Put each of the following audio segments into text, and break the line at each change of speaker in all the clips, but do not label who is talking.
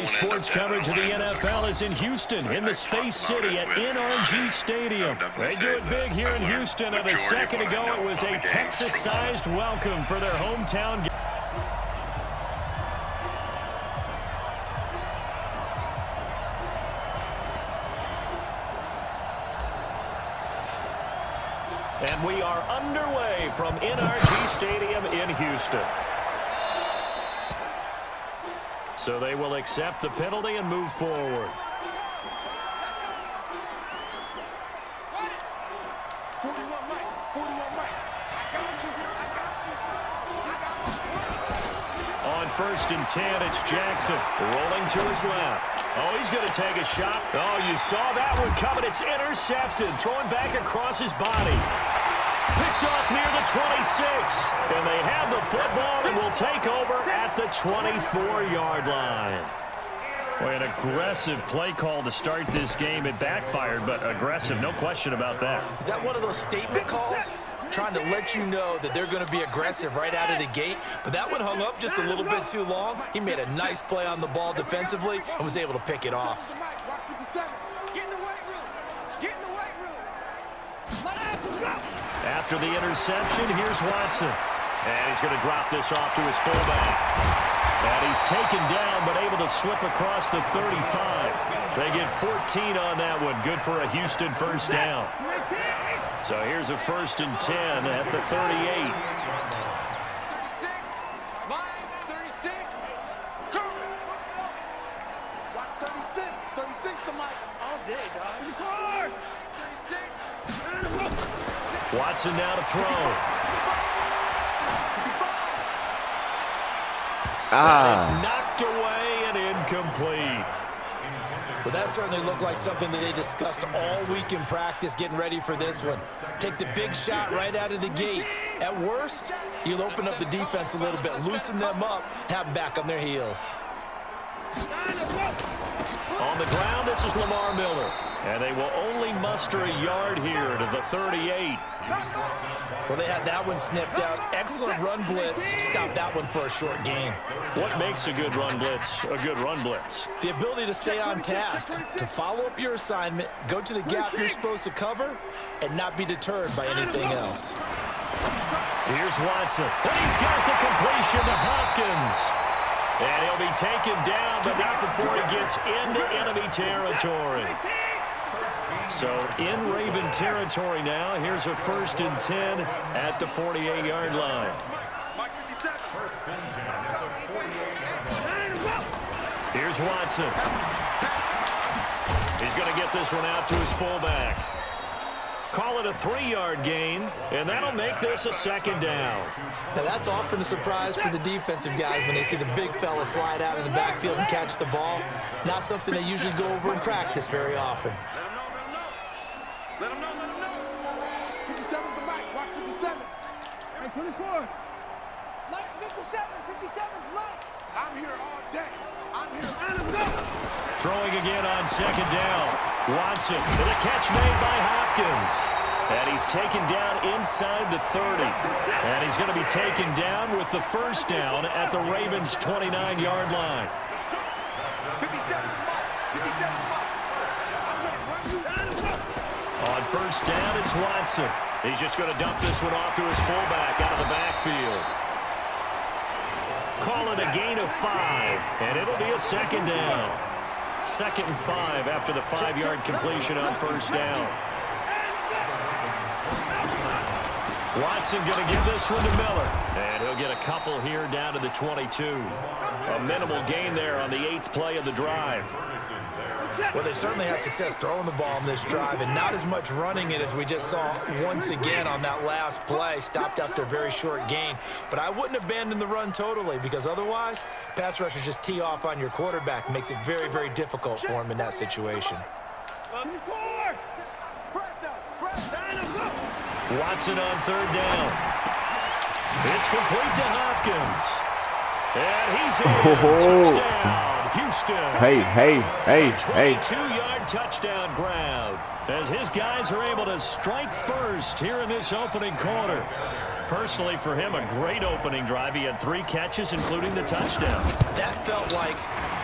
Today's sports coverage of the NFL is in Houston, in the Space City at NRG Stadium. They do it big here in Houston, and a second ago it was a Texas-sized welcome for their hometown game. And we are underway from NRG Stadium in Houston. So they will accept the penalty and move forward. On 1st and 10, it's Jackson rolling to his left. Oh, he's going to take a shot. Oh, you saw that one coming. It's intercepted. Throwing back across his body. Picked off near the 26. And they have the football and will take over at the 24-yard line. Boy, an aggressive play call to start this game. It backfired, but aggressive, no question about that.
Is that one of those statement calls? Trying to let you know that they're going to be aggressive right out of the gate, but that one hung up just a little bit too long. He made a nice play on the ball defensively and was able to pick it off.
After the interception, here's Watson. And he's going to drop this off to his fullback. And he's taken down, but able to slip across the 35. They get 14 on that one. Good for a Houston first down. So here's a 1st and 10 at the 38. Watson now to throw. And it's knocked away and incomplete.
Well, that certainly looked like something that they discussed all week in practice getting ready for this one. Take the big shot right out of the gate. At worst, you'll open up the defense a little bit, loosen them up, have them back on their heels.
On the ground, this is Lamar Miller. And they will only muster a yard here to the 38.
Well, they had that one sniffed out. Excellent run blitz. Stopped that one for a short gain.
What makes a good run blitz a good run blitz?
The ability to stay on task, to follow up your assignment, go to the gap you're supposed to cover, and not be deterred by anything else.
Here's Watson. And he's got the completion to Hopkins. And he'll be taken down, but not before he gets into enemy territory. So in Raven territory now. Here's a 1st and 10 at the 48-yard line. Here's Watson. He's going to get this one out to his fullback. Call it a 3-yard gain, and that'll make this a 2nd down.
Now, that's often a surprise for the defensive guys when they see the big fella slide out of the backfield and catch the ball. Not something they usually go over in practice very often.
Let him know. 57's the mic. Watch 57. Hey, 24. Mike's 57. 57's Mike. I'm here all day. I'm here. Let him go.
Throwing again on 2nd down. Watson, and a catch made by Hopkins. And he's taken down inside the 30. And he's going to be taken down with the 1st down at the Ravens' 29-yard line.
57.
On 1st down, it's Watson. He's just going to dump this one off to his fullback out of the backfield. Call it a gain of 5, and it'll be a 2nd down. 2nd and 5 after the 5-yard completion on 1st down. Watson going to give this one to Miller. And he'll get a couple here down to the 22. A minimal gain there on the 8th play of the drive.
Well, they certainly had success throwing the ball in this drive and not as much running it as we just saw once again on that last play. Stopped after a very short gain. But I wouldn't abandon the run totally because otherwise, pass rushers just tee off on your quarterback. Makes it very, very difficult for him in that situation.
Watson on 3rd down. It's complete to Hopkins. And he's in. Touchdown. Houston.
Hey.
22-yard touchdown grab as his guys are able to strike first here in this opening quarter. Personally, for him, a great opening drive. He had 3 catches, including the touchdown.
That felt like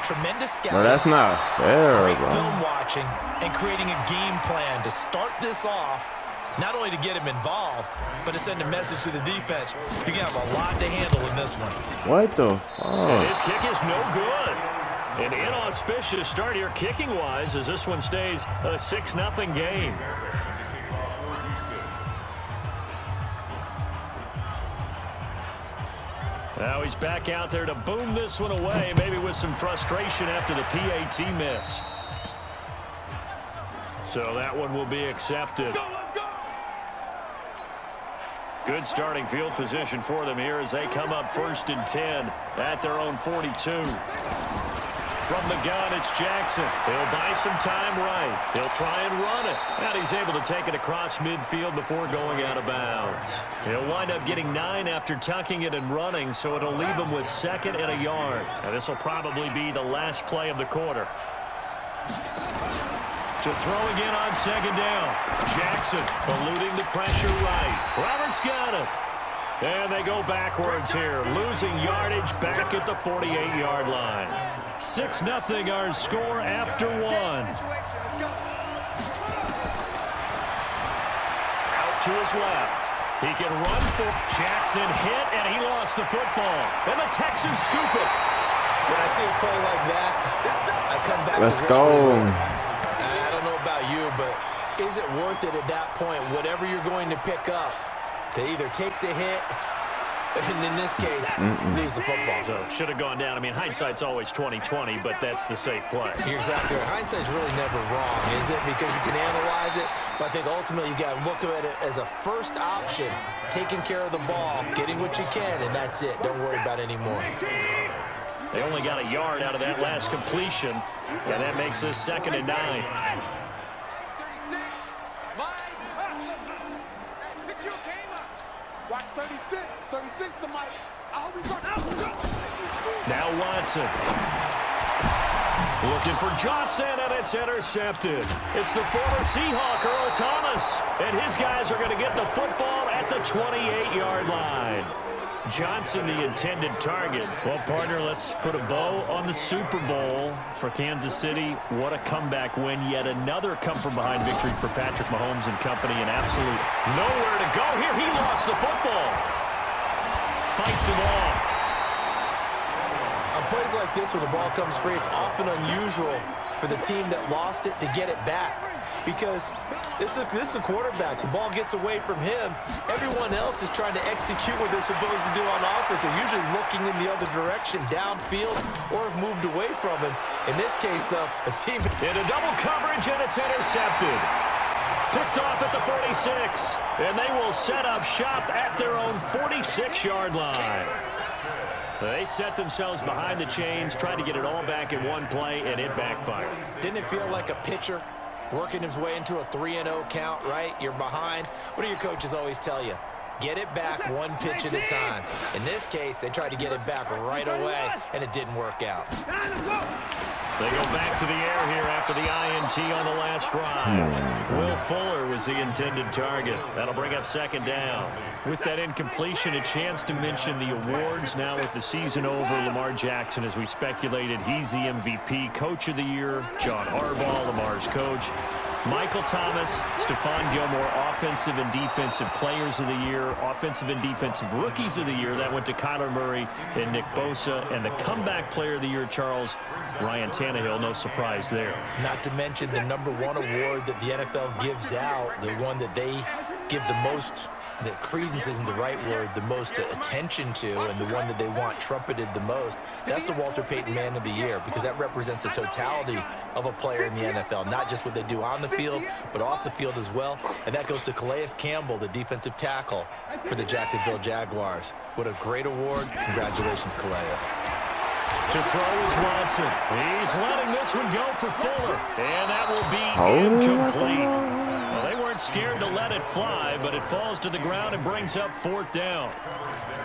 tremendous scouting.
Well, that's not fair,
Great
bro.
film watching and creating a game plan to start this off, not only to get him involved, but to send a message to the defense. You can have a lot to handle in this one.
What the
And
fuck?
his kick is no good. An inauspicious start here kicking-wise as this one stays a 6-0 game. Now he's back out there to boom this one away, maybe with some frustration after the PAT miss. So that one will be accepted. Good starting field position for them here as they come up 1st and 10 at their own 42. From the gun, it's Jackson. He'll buy some time right. He'll try and run it. And he's able to take it across midfield before going out of bounds. He'll wind up getting 9 after tucking it and running, so it'll leave him with 2nd and a yard. And this will probably be the last play of the quarter. To throw again on 2nd down. Jackson eluding the pressure right. Roberts got it. And they go backwards here, losing yardage back at the 48-yard line. 6-0 our score after 1. Out to his left. He can run for Jackson, hit, and he lost the football. And the Texans scoop it.
When I see a play like that, I come back
Let's
to
go.
I don't know about you, but is it worth it at that point, whatever you're going to pick up, to either take the hit, and in this case, lose the football?
So should have gone down. I mean, hindsight's always 20/20, but that's the safe play.
You're exactly right. Hindsight's really never wrong, is it? Because you can analyze it, but I think ultimately you got to look at it as a first option, taking care of the ball, getting what you can, and that's it. Don't worry about it anymore.
They only got a yard out of that last completion, and that makes this 2nd and 9.
Watch 36. 36 to Mike. I hope he's run out.
Now Watson. Looking for Johnson, and it's intercepted. It's the former Seahawk, Earl Thomas. And his guys are going to get the football at the 28-yard line. Johnson, the intended target. Well, partner, let's put a bow on the Super Bowl for Kansas City. What a comeback win. Yet another come-from-behind victory for Patrick Mahomes and company. An absolute nowhere to go here. He lost the football. Fights him off.
On plays like this, when the ball comes free, it's often unusual for the team that lost it to get it back. Because this is the quarterback. The ball gets away from him. Everyone else is trying to execute what they're supposed to do on offense. They're usually looking in the other direction, downfield, or have moved away from him. In this case, though, the team...
Into double coverage, and it's intercepted. Picked off at the 46. And they will set up shop at their own 46-yard line. They set themselves behind the chains, tried to get it all back in one play, and it backfired.
Didn't it feel like a pitcher working his way into a 3-0 count, right? You're behind. What do your coaches always tell you? Get it back one pitch at a time. In this case, they tried to get it back right away, and it didn't work out.
They go back to the air here after the INT on the last drive. Will Fuller was the intended target. That'll bring up 2nd down. With that incompletion, a chance to mention the awards. Now with the season over, Lamar Jackson, as we speculated, he's the MVP. Coach of the Year, John Harbaugh, Lamar's coach. Michael Thomas, Stephon Gilmore, Offensive and Defensive Players of the Year, Offensive and Defensive Rookies of the Year. That went to Kyler Murray and Nick Bosa. And the Comeback Player of the Year, Charles, Ryan Tannehill, no surprise there.
Not to mention the #1 award that the NFL gives out, the one that they give the most, that credence isn't the right word, the most attention to, and the one that they want trumpeted the most. That's the Walter Payton Man of the Year, because that represents the totality of a player in the NFL, not just what they do on the field, but off the field as well. And that goes to Calais Campbell, the defensive tackle for the Jacksonville Jaguars. What a great award. Congratulations, Calais.
To throw is Watson. He's letting this one go for Fuller. And that will be incomplete. Well, they weren't scared to let it fly, but it falls to the ground and brings up 4th down.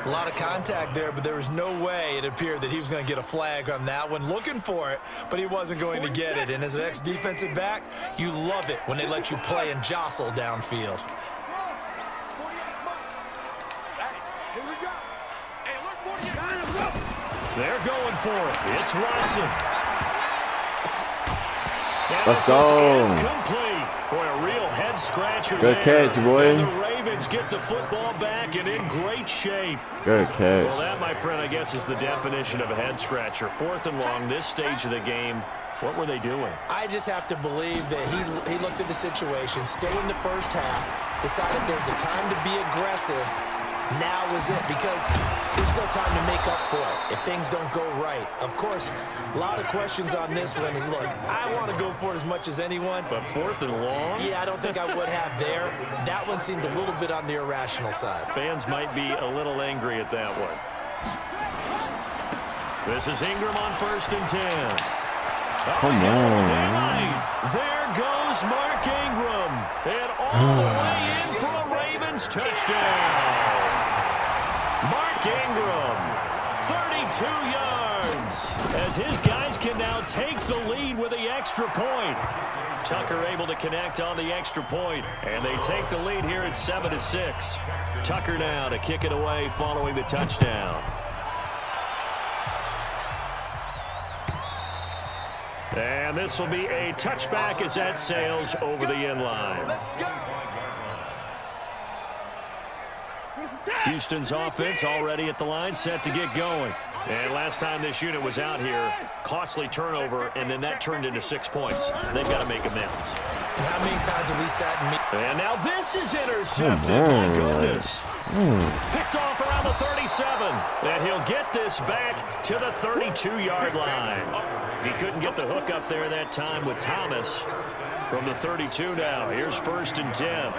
A lot of contact there, but there was no way it appeared that he was going to get a flag on that one. Looking for it, but he wasn't going to get it. And as an ex-defensive back, you love it when they let you play and jostle downfield.
They're going for it. It's Watson. And
Let's
this is
go.
incomplete. Boy, a real head-scratcher
Good
there.
catch, boy.
And the Ravens get the football back and in great shape.
Good catch.
Well, that, my friend, I guess is the definition of a head-scratcher. 4th and long, this stage of the game. What were they doing?
I just have to believe that he looked at the situation, still in the first half, decided there's a time to be aggressive. Now is it, because there's still time to make up for it if things don't go right. Of course, a lot of questions on this one. And look, I want to go for it as much as anyone.
But 4th and long?
Yeah, I don't think I would have there. That one seemed a little bit on the irrational side.
Fans might be a little angry at that one. This is Ingram on 1st and 10.
Come on.
There goes Mark Ingram. And all the way in for a Ravens touchdown. Mark Ingram, 32 yards, as his guys can now take the lead with the extra point. Tucker able to connect on the extra point, and they take the lead here at 7-6. Tucker now to kick it away following the touchdown. And this will be a touchback as that sails over the end line. Houston's offense already at the line, set to get going. And last time this unit was out here, costly turnover, and then that turned into 6 points. They've got to make amends.
And how many times have we sat and
And now this is intercepted. My goodness. Picked off around the 37. And he'll get this back to the 32-yard line. He couldn't get the hook up there that time with Thomas. From the 32 now, here's 1st and 10.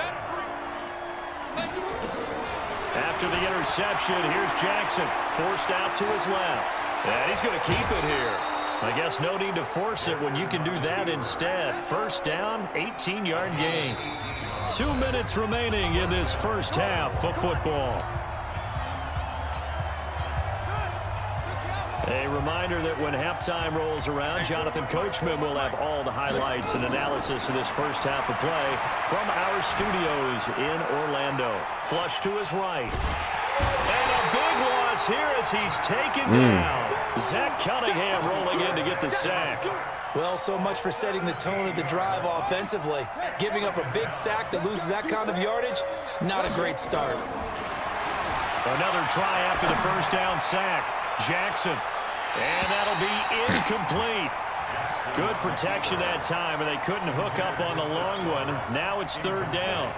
After the interception, here's Jackson, forced out to his left. And he's going to keep it here. I guess no need to force it when you can do that instead. 1st down, 18-yard gain. 2 minutes remaining in this first half of football. A reminder that when halftime rolls around, Jonathan Coachman will have all the highlights and analysis of this first half of play from our studios in Orlando. Flush to his right. And a big loss here as he's taken down. Zach Cunningham rolling in to get the sack.
Well, so much for setting the tone of the drive offensively. Giving up a big sack that loses that kind of yardage, not a great start.
Another try after the first down sack. Jackson. And that'll be incomplete. Good protection that time, and they couldn't hook up on the long one. Now it's 3rd down.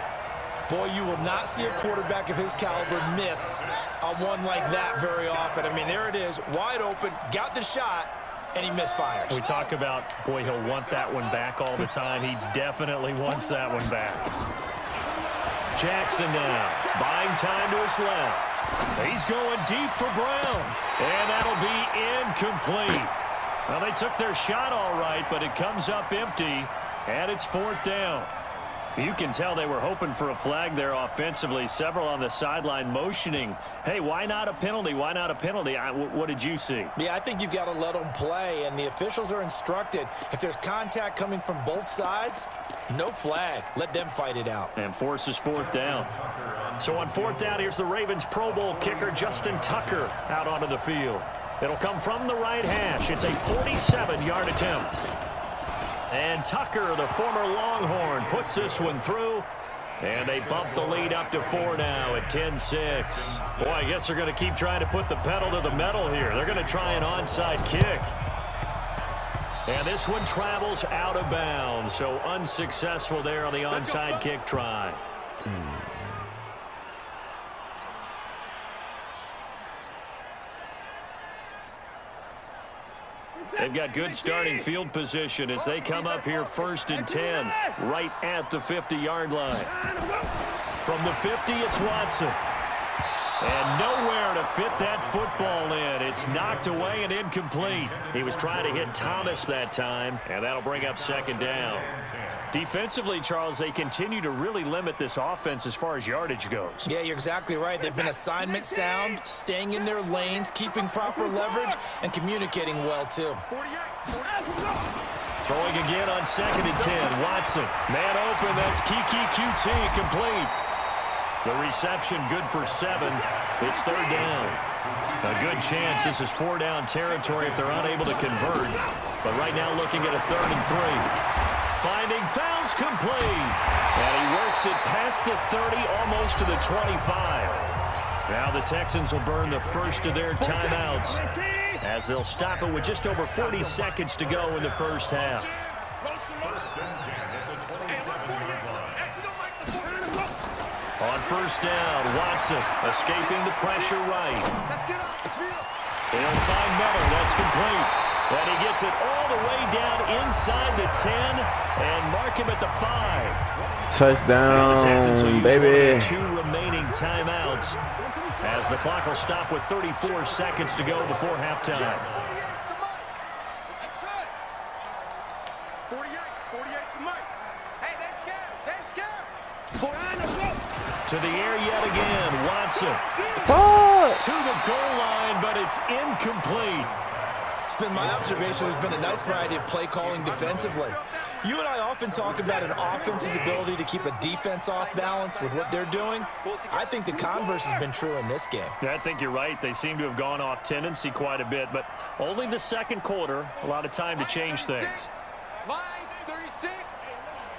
Boy, you will not see a quarterback of his caliber miss on one like that very often. I mean, there it is, wide open, got the shot, and he misfires.
We talk about, boy, he'll want that one back all the time. He definitely wants that one back. Jackson now, buying time to his left. He's going deep for Brown, and that'll be incomplete. Well, they took their shot all right, but it comes up empty, and it's 4th down. You can tell they were hoping for a flag there offensively. Several on the sideline motioning. Hey, why not a penalty? Why not a penalty? What did you see?
Yeah, I think you've got to let them play, and the officials are instructed. If there's contact coming from both sides, no flag. Let them fight it out.
And forces 4th down. So on 4th down, here's the Ravens Pro Bowl kicker, Justin Tucker, out onto the field. It'll come from the right hash. It's a 47-yard attempt. And Tucker, the former Longhorn, puts this one through. And they bump the lead up to 4 now at 10-6. Boy, I guess they're going to keep trying to put the pedal to the metal here. They're going to try an onside kick. And this one travels out of bounds. So unsuccessful there on the onside kick try. They've got good starting field position as they come up here 1st and 10, right at the 50-yard line. From the 50, it's Watson. And nowhere to fit that football in. It's knocked away and incomplete. He was trying to hit Thomas that time, and that'll bring up 2nd down. Defensively, Charles, they continue to really limit this offense as far as yardage goes.
Yeah, you're exactly right. They've been assignment sound, staying in their lanes, keeping proper leverage, and communicating well, too.
Throwing again on 2nd and 10. Watson, man open. That's Kiki QT complete. The reception good for 7. It's third down. A good chance this is four-down territory if they're unable to convert. But right now looking at a 3rd and 3. Finding fouls complete. And he works it past the 30, almost to the 25. Now the Texans will burn the first of their timeouts as they'll stop it with just over 40 seconds to go in the first half. On first down, Watson escaping the pressure right. They'll find Miller. That's complete. And he gets it all the way down inside the 10 and mark him at the 5.
Touchdown, baby.
2 remaining timeouts as the clock will stop with 34 seconds to go before halftime.
48 to Mike. Hey, they're scared.
To the air yet again, Watson. To the goal line, but it's incomplete.
It's been my observation there's been a nice variety of play calling defensively. You and I often talk about an offense's ability to keep a defense off balance with what they're doing. I think the converse has been true in this game.
I think you're right. They seem to have gone off tendency quite a bit, but only the second quarter, a lot of time to change things.
Line 36.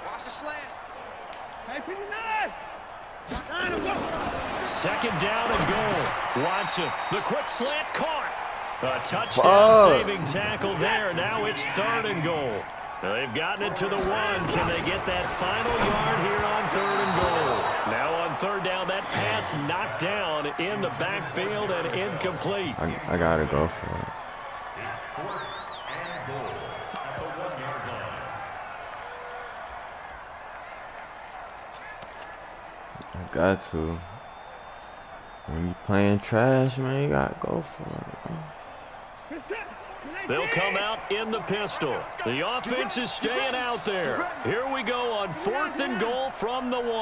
Watch the slant. Hey, 59.
Second down and goal. Watson, the quick slant caught. A touchdown-saving tackle there. Now it's 3rd and goal. They've gotten it to the 1. Can they get that final yard here on 3rd and goal? Now on 3rd down, that pass knocked down in the backfield and incomplete.
I gotta go for it. I got to. When you playing trash, man, you gotta go for it, bro.
They'll come out in the pistol. The offense is staying out there. Here we go on 4th and goal from the 1.
Me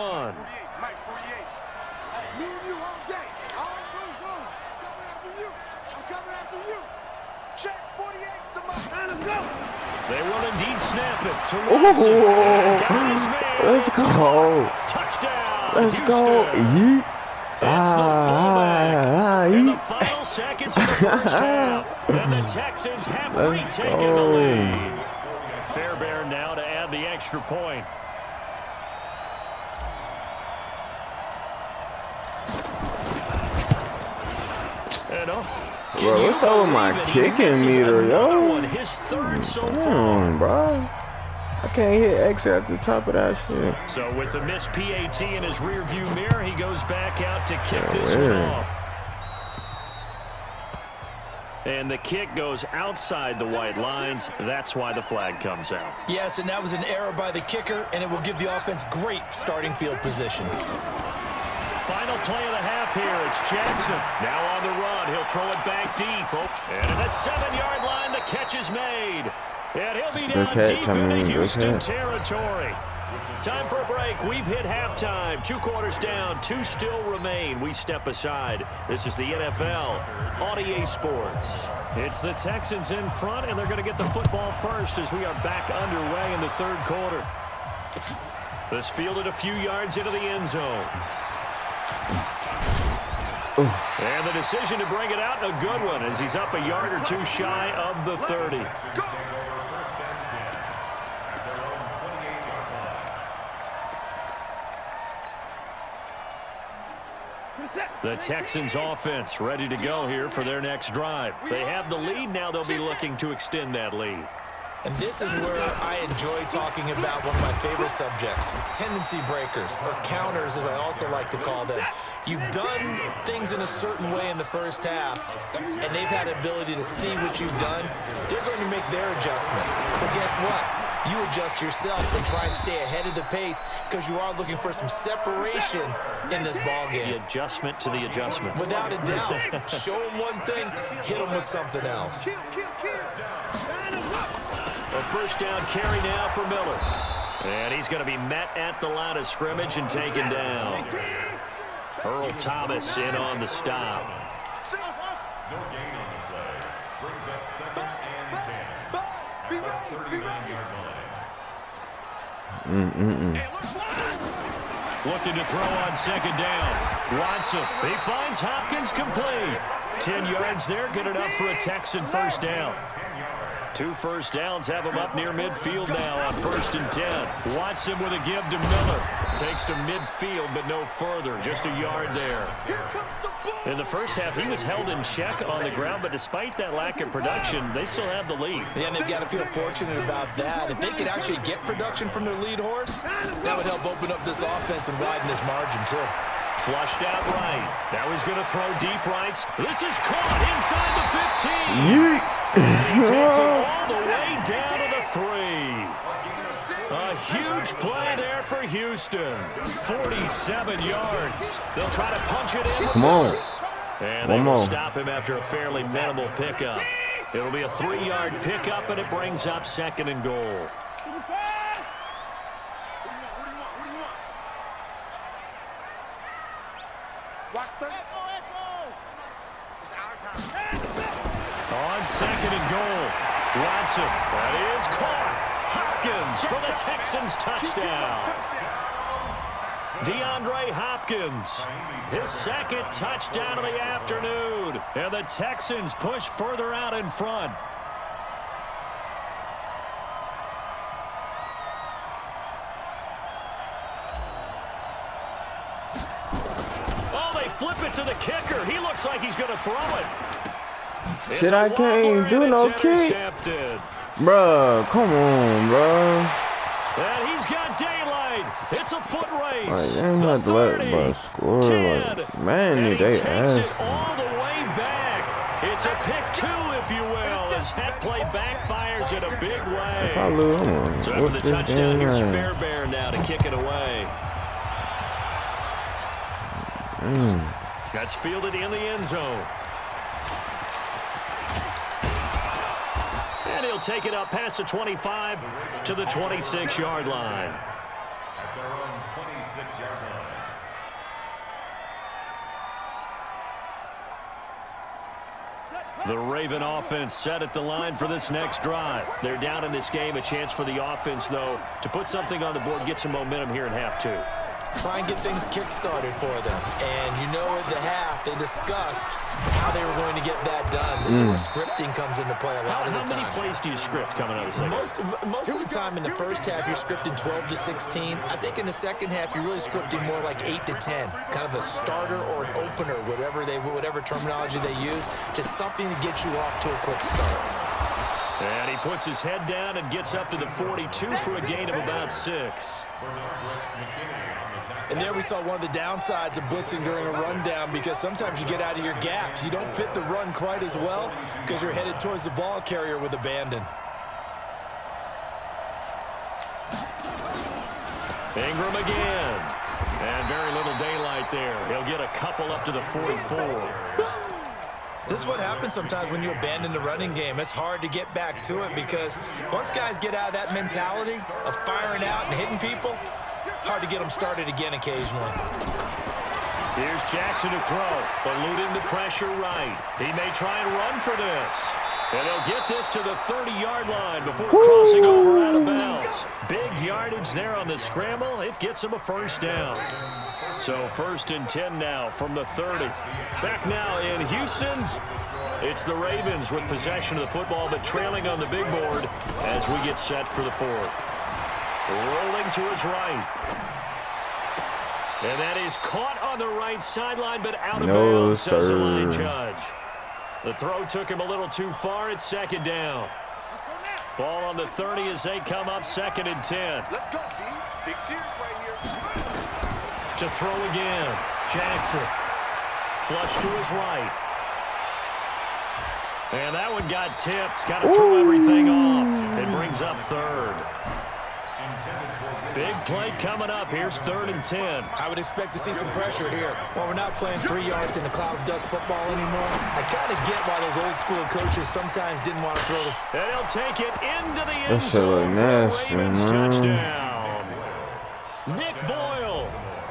and you all day. All go. Coming after you. I'm coming after you. Check 48 to Mike. Let's go.
They will indeed snap it to Watson.
Let's go.
Touchdown.
Let's go.
Houston.
Yeet.
It's the fullback in the final seconds of the first half. And the Texans have retaken the lead. Fairbairn now to add the extra point. And
bro, what's up with my kicking meter, yo?
His 3rd so
Come
far.
on, bro. I can't hit X at the top of that shit.
So with the missed PAT in his rearview mirror, he goes back out to kick this one off. And the kick goes outside the white lines. That's why the flag comes out.
Yes, and that was an error by the kicker, and it will give the offense great starting field position.
Final play of the half here. It's Jackson. Now on the run. He'll throw it back deep. And at the 7-yard line, the catch is made. And he'll be down deep into Houston territory. Time for a break. We've hit halftime. 2 quarters down. 2 still remain. We step aside. This is the NFL on EA Sports. It's the Texans in front, and they're going to get the football first as we are back underway in the 3rd quarter. This fielded a few yards into the end zone. And the decision to bring it out, a good one, as he's up a yard or 2 shy of the 30. The Texans offense ready to go here for their next drive. They have the lead. Now they'll be looking to extend that lead.
And this is where I enjoy talking about one of my favorite subjects, tendency breakers, or counters as I also like to call them. You've done things in a certain way in the first half, and they've had the ability to see what you've done. They're going to make their adjustments. So guess what? You adjust yourself and try and stay ahead of the pace because you are looking for some separation in this ballgame.
The adjustment to the adjustment.
Without a doubt. Show them one thing, hit them with something else.
Kill.
A first down carry now for Miller. And he's going to be met at the line of scrimmage and taken down. Earl Thomas in on the stop.
No gain on the play. Brings up 2nd and 10. At the 39-yard line.
Looking to throw on second down. Watson, he finds Hopkins complete. 10 yards there, good enough for a Texan first down. 2 first downs have him up near midfield now on 1st and 10. Watson with a give to Miller. Takes to midfield, but no further. Just a yard there. In the first half, he was held in check on the ground, but despite that lack of production, they still have the lead.
Yeah, and they've got to feel fortunate about that. If they could actually get production from their lead horse, that would help open up this offense and widen this margin, too.
Flushed out right. Now he's going to throw deep rights. This is caught inside the 15. He takes it all the way down to the 3. A huge play there for Houston. 47 yards. They'll try to punch it in.
Come on.
And they will stop him after a fairly minimal pickup. It'll be a 3-yard pickup, and it brings up 2nd and goal. On 2nd and goal, Watson, that is caught. Hopkins for the Texans touchdown. DeAndre Hopkins, his 2nd touchdown of the afternoon. And the Texans push further out in front. Oh, they flip it to the kicker. He looks like he's going to throw it.
Shit, I can't even do no kick. Bruh, come on, bro.
And he's got daylight. It's a foot race.
Like, they ain't have to let bro score. Like, man, they
takes it all the way back. It's a pick 2, if you will, as that play backfires in a big way. So after the touchdown, here's Fairbairn now to kick it away. That's fielded in the end zone. And he'll take it up past the 25 to the 26-yard line.
At their own 26-yard line.
The Raven offense set at the line for this next drive. They're down in this game. A chance for the offense, though, to put something on the board, get some momentum here in half 2.
Try and get things kick-started for them. And you know at the half, they discussed how they were going to get that done. This is where scripting comes into play a lot of the time.
How many plays do you script coming out of the second?
Most of the time in the first half, you're scripting 12 to 16. I think in the second half, you're really scripting more like 8 to 10. Kind of a starter or an opener, whatever terminology they use. Just something to get you off to a quick start.
And he puts his head down and gets up to the 42 for a gain of about 6.
And there we saw one of the downsides of blitzing during a rundown, because sometimes you get out of your gaps. You don't fit the run quite as well because you're headed towards the ball carrier with abandon.
Ingram again. And very little daylight there. He'll get a couple up to the 44.
This is what happens sometimes when you abandon the running game. It's hard to get back to it because once guys get out of that mentality of firing out and hitting people, hard to get them started again occasionally.
Here's Jackson to throw, eluding the pressure right. He may try and run for this. And he'll get this to the 30-yard line before crossing over out of bounds. Big yardage there on the scramble. It gets him a first down. So 1st and 10 now from the 30. Back now in Houston, it's the Ravens with possession of the football, but trailing on the big board as we get set for the 4th. Rolling to his right. And that is caught on the right sideline, but out of bounds, says the line judge. The throw took him a little too far. It's 2nd down. Ball on the 30 as they come up 2nd and 10.
Let's go, D. Big series right here.
To throw again. Jackson. Flush to his right. And that one got tipped. Got to throw everything off. It brings up 3rd. Big play coming up. Here's 3rd and 10.
I would expect to see some pressure here. While we're not playing 3 yards in the cloud of dust football anymore, I kind of get why those old school coaches sometimes didn't want to throw the...
And he'll take it into the end zone for the Ravens touchdown. Nick Boyle,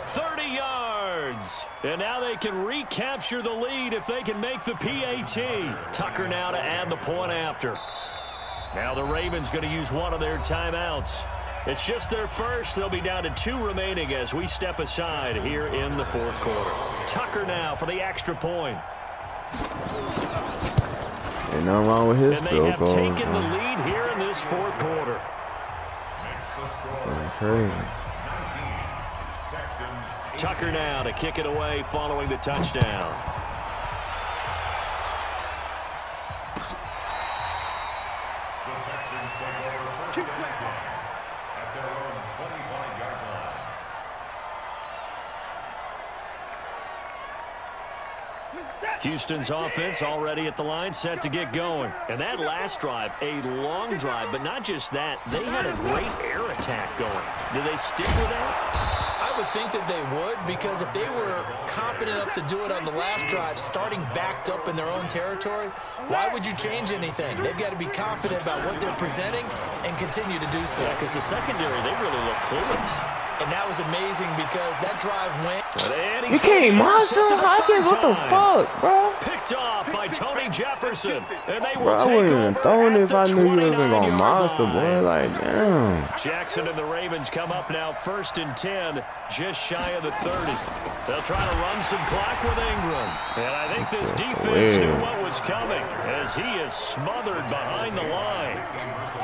30 yards. And now they can recapture the lead if they can make the PAT. Tucker now to add the point after. Now the Ravens going to use one of their timeouts. It's just their first. They'll be down to 2 remaining as we step aside here in the fourth quarter. Tucker now for the extra point.
Ain't nothing wrong with his
And they
field
have
goal.
taken the lead here in this fourth quarter.
Crazy.
Tucker now to kick it away following the touchdown. Houston's offense already at the line, set to get going. And that last drive, a long drive, but not just that. They had a great air attack going. Do they stick with that?
I would think that they would, because if they were confident enough to do it on the last drive, starting backed up in their own territory, why would you change anything? They've got to be confident about what they're presenting and continue to do so.
Yeah, because the secondary, they really look clueless.
And that was amazing because that drive went.
You can't monster? How can what the fuck, bro?
Picked off by Tony Jefferson. And they
Bro,
will
I
take
wouldn't even
over
throw it
at
if
the
I knew you wasn't gonna
29-yard
monster, boy.
line.
Like, damn.
Jackson and the Ravens come up now 1st and 10, just shy of the 30. They'll try to run some clock with Ingram. And I think this defense knew what was coming as he is smothered behind the line.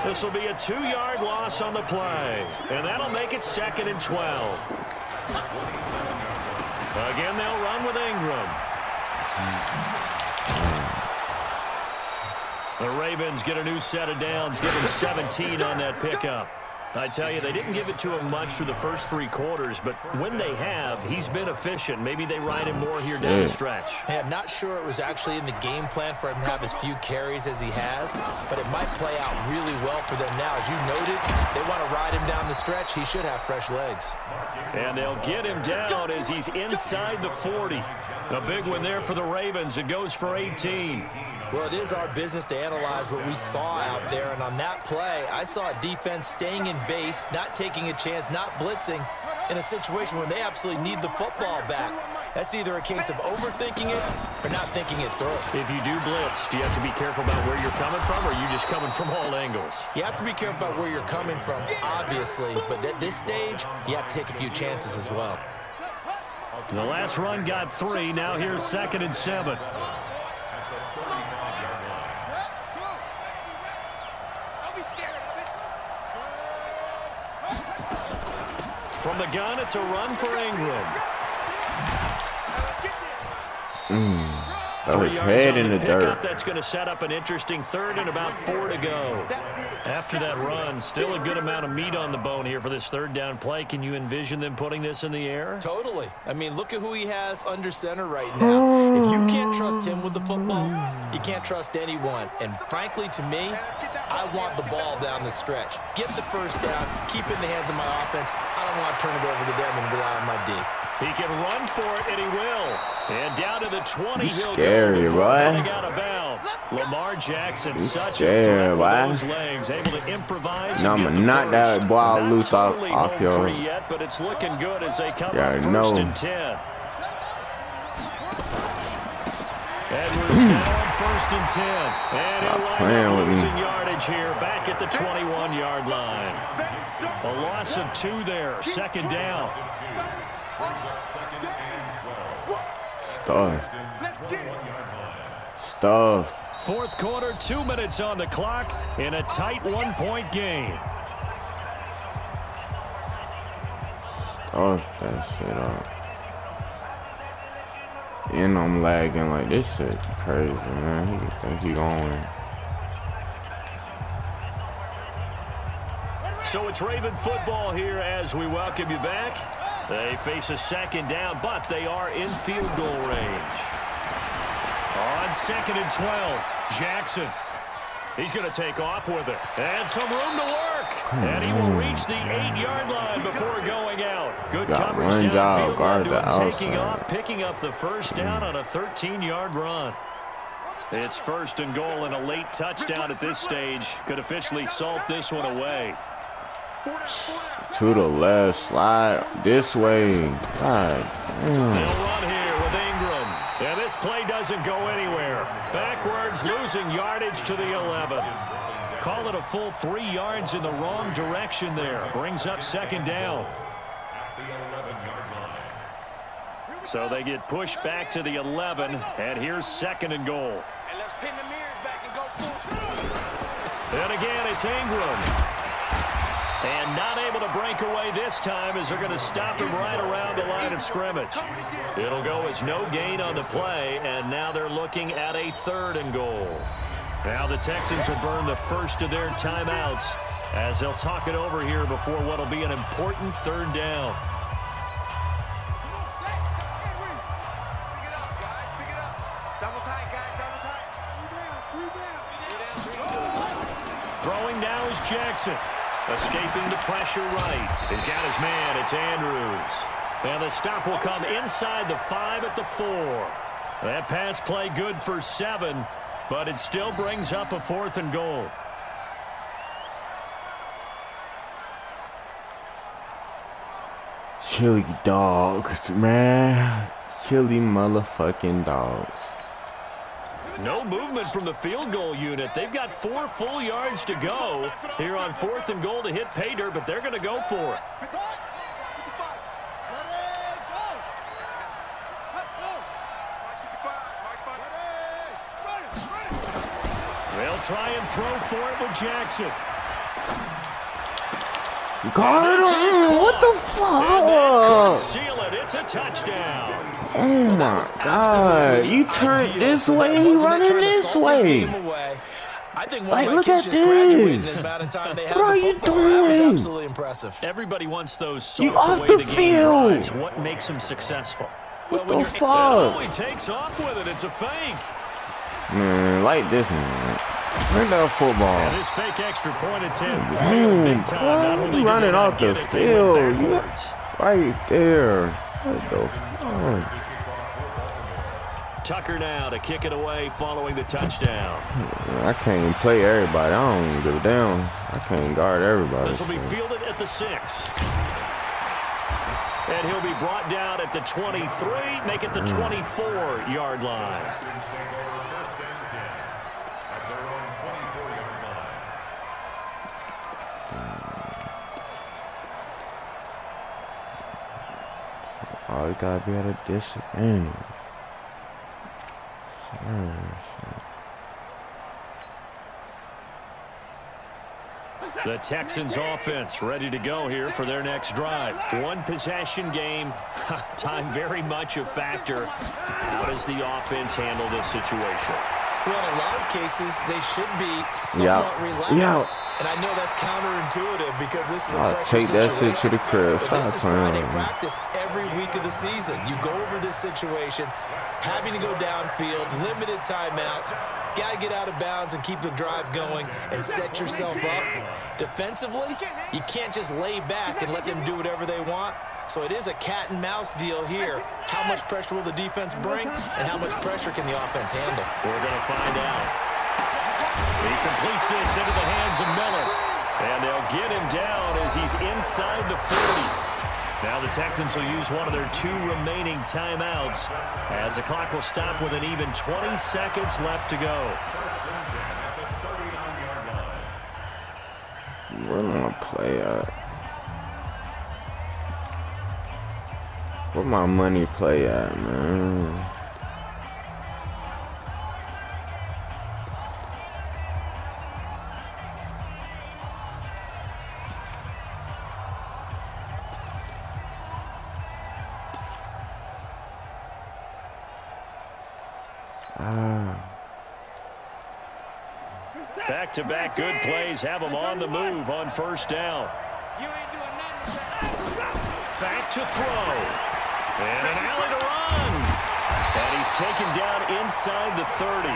This will be a 2-yard loss on the play. And that'll make it 2nd and 12. Again, they'll run with Ingram. The Ravens get a new set of downs, give him 17 on that pickup. I tell you, they didn't give it to him much through the first 3 quarters, but when they have, he's been efficient. Maybe they ride him more here down the stretch.
Hey, I'm not sure it was actually in the game plan for him to have as few carries as he has, but it might play out really well for them now. As you noted, if they want to ride him down the stretch, he should have fresh legs.
And they'll get him down as he's inside the 40. A big one there for the Ravens. It goes for 18.
Well, it is our business to analyze what we saw out there, and on that play, I saw a defense staying in base, not taking a chance, not blitzing, in a situation where they absolutely need the football back. That's either a case of overthinking it or not thinking it through.
If you do blitz, do you have to be careful about where you're coming from, or are you just coming from all angles?
You have to be careful about where you're coming from, obviously, but at this stage, you have to take a few chances as well.
The last run got 3. Now here's 2nd and 7. From the gun, it's a run for Ingram.
That was head in the dirt.
That's going to set up an interesting 3rd and about 4 to go. After that run, still a good amount of meat on the bone here for this 3rd down play. Can you envision them putting this in the air?
Totally. I mean, look at who he has under center right now. If you can't trust him with the football, you can't trust anyone. And frankly, to me, I want the ball down the stretch. Get the 1st down, keep it in the hands of my offense. I don't want to turn it over to them and rely on my D.
He can run for it, and he will. And down to the 20, he'll
scary,
go before
boy.
running out of bounds. Lamar Jackson, such a
scary,
threat with
boy.
those legs, able to improvise.
Now
and
I'ma
get the
knock that
first.
ball
Not
loose
totally
off
home
your-
free yet, but it's looking good as they come
Yeah,
up
I
1st
know.
and 10. Edwards now on 1st and 10. And he'll wind
playing
up
with me.
losing yardage here back at the 21-yard line. A loss of 2 there, 2nd down.
Stuff.
4th quarter, 2 minutes on the clock in a tight 1-point game.
Stuff that shit up. And I'm lagging like this shit crazy, man. He think he going.
So it's Raven football here as we welcome you back. They face a 2nd down, but they are in field goal range. On 2nd and 12, Jackson. He's going to take off with it. And some room to work. And he will reach the 8-yard line before going out. Good
Got
coverage
one job,
downfield.
guard
To
the
him taking
outside.
off, picking up the 1st down on a 13-yard run. It's 1st and goal and a late touchdown at this stage. Could officially salt this one away.
To the left, slide this way. God
They'll
damn.
run here with Ingram. And this play doesn't go anywhere. Backwards, losing yardage to the 11. call it a full 3 yards in the wrong direction there. Brings up second down.
At the 11-yard line.
So they get pushed back to the 11, and here's second and goal.
And let's pin the mirrors back and go full.
And again, it's Ingram. And not able to break away this time as they're going to stop him right around the line of scrimmage. It'll go as no gain on the play, and now they're looking at a 3rd and goal. Now the Texans will burn the first of their timeouts as they'll talk it over here before what will be an important 3rd down. Throwing now is Jackson. Escaping the pressure right. He's got his man. It's Andrews. And the stop will come inside the 5 at the 4. That pass play good for 7, but it still brings up a 4th and goal.
Chili dogs, man. Chili motherfucking dogs.
No movement from the field goal unit. They've got 4 full yards to go here on 4th and goal to hit pay dirt, but they're going to go for it. They'll try and throw for it with Jackson.
Guard him! What the fuck?
Seal it. It's a touchdown.
Oh my God! You turned this way, he running this way.
I think
Like,
one
look
of my
at
kids just graduated in
this.
the amount of time they
What
had
are
the
you
football. That was
doing?
absolutely impressive.
Everybody wants those
You
salts
off
away
the
the game
field.
drives. What makes them successful?
What
when
the
you're-
Oh,
fuck?
he takes off with it. It's a fake.
Man, like this man. Bring that
And
football.
this fake extra point attempt
Damn,
failed big time. Not
bro,
only
you
did
running
they not
off the
get it, they went
field. You-
backwards.
Right there. What the fuck?
Tucker now to kick it away following the touchdown.
I can't play everybody. I don't even give a damn. I can't guard everybody.
This will be fielded at the 6. And he'll be brought down at the 23, make it the 24-yard line.
Texans take over 1st and 10 at their own 24-yard line.
Oh, you gotta be at a disadvantage.
The Texans offense ready to go here for their next drive. 1 possession game. Time very much a factor. How does the offense handle this situation?
Well, in a lot of cases, they should be somewhat relaxed. And I know that's counterintuitive because this is a
I'll
pressure
take that
situation.
shit to the crib.
But
Stop
this is
playing
Friday
with me.
practice every week of the season. You go over this situation, having to go downfield, limited timeouts, got to get out of bounds and keep the drive going and set yourself up. Defensively, you can't just lay back and let them do whatever they want. So it is a cat and mouse deal here. How much pressure will the defense bring and how much pressure can the offense handle?
We're going to find out. He completes this into the hands of Miller. And they'll get him down as he's inside the 40. Now the Texans will use one of their 2 remaining timeouts as the clock will stop with an even 20 seconds left to go.
Where am I play at? Where my money play at, man?
Back-to-back good plays have them on the move on 1st down. Back to throw. And an alley to run. And he's taken down inside the 30.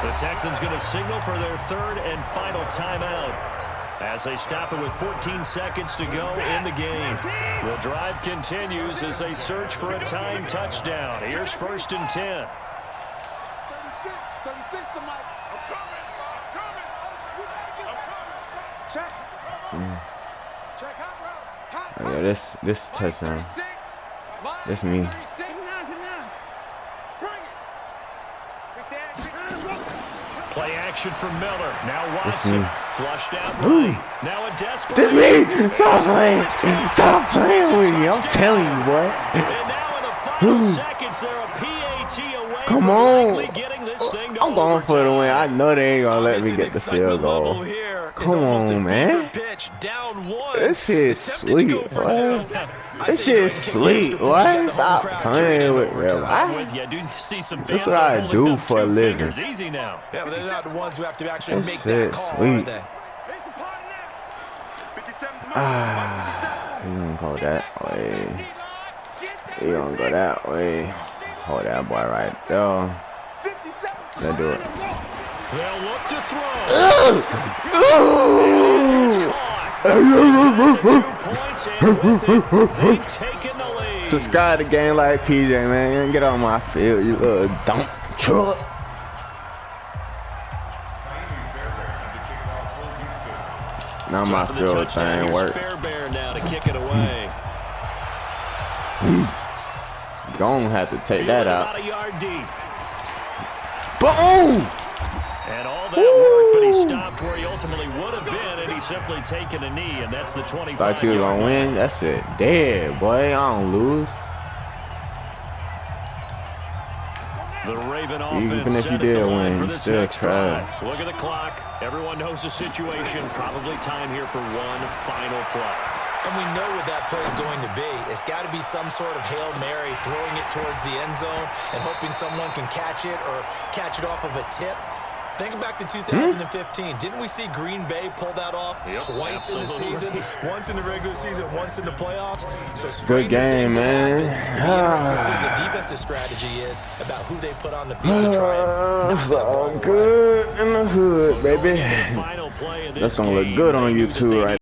The Texans going to signal for their 3rd and final timeout as they stop it with 14 seconds to go in the game. The drive continues as they search for a tying touchdown. Here's 1st and 10.
36 to Mike. I'm coming. Check. Check hot route.
Oh, yeah, this touchdown. That's me.
Play action for Miller. Now
That's
Watson.
me.
Flushed out
Ooh.
right. Now a desperate.
This me! Stop playing! Stop playing with me! I'm telling you, boy.
And now in the final seconds, they're a PAT away
Come
from
on!
likely getting this thing to
I'm going for the win. I know they ain't gonna let me get the field goal. Come on, man. This shit sweet, boy. This shit sweet, boy. Stop playing with me.
I'm with you. I do see some fans
That's what I
holding
do
up
for a
2
living.
fingers. Easy now.
Yeah, but they're not the ones who have to actually
This
make
shit
that call,
sweet.
are they?
You gonna go that way. You gonna go that way. Hold that boy right there. Let's do it.
They'll look to throw.
Ooh!
It's caught. 2 points, and with it, they've taken the lead.
Subscribe to Game Like PJ, man. Get on my field, you little dump truck. Now my
Dropping the
field
touchdown.
thing
Here's
work.
Fairbairn now to kick it away.
Gonna have to take that out.
About a yard deep.
Boom!
And all that work, but he stopped where he ultimately would have been, and he's simply taken a knee, and that's the 25.
Thought you was gonna win? That's it. Dead, boy. I don't lose.
The Raven
Even
offense
if
set
you
at
did
the line
win,
for
you
this
still
next
tried.
drive. Look at the clock. Everyone knows the situation. Probably time here for one final play.
And we know what that play is going to be. It's got to be some sort of Hail Mary, throwing it towards the end zone and hoping someone can catch it or catch it off of a tip. Think back to 2015. Didn't we see Green Bay pull that off twice in the season? Once in the regular season, once in the playoffs. So
Good game, man.
Interesting to see what the defensive strategy is about who they put on the field to try and
It's all good in the hood, baby.
Final play of this
That's gonna look
game.
good on
They knew that
YouTube
they
right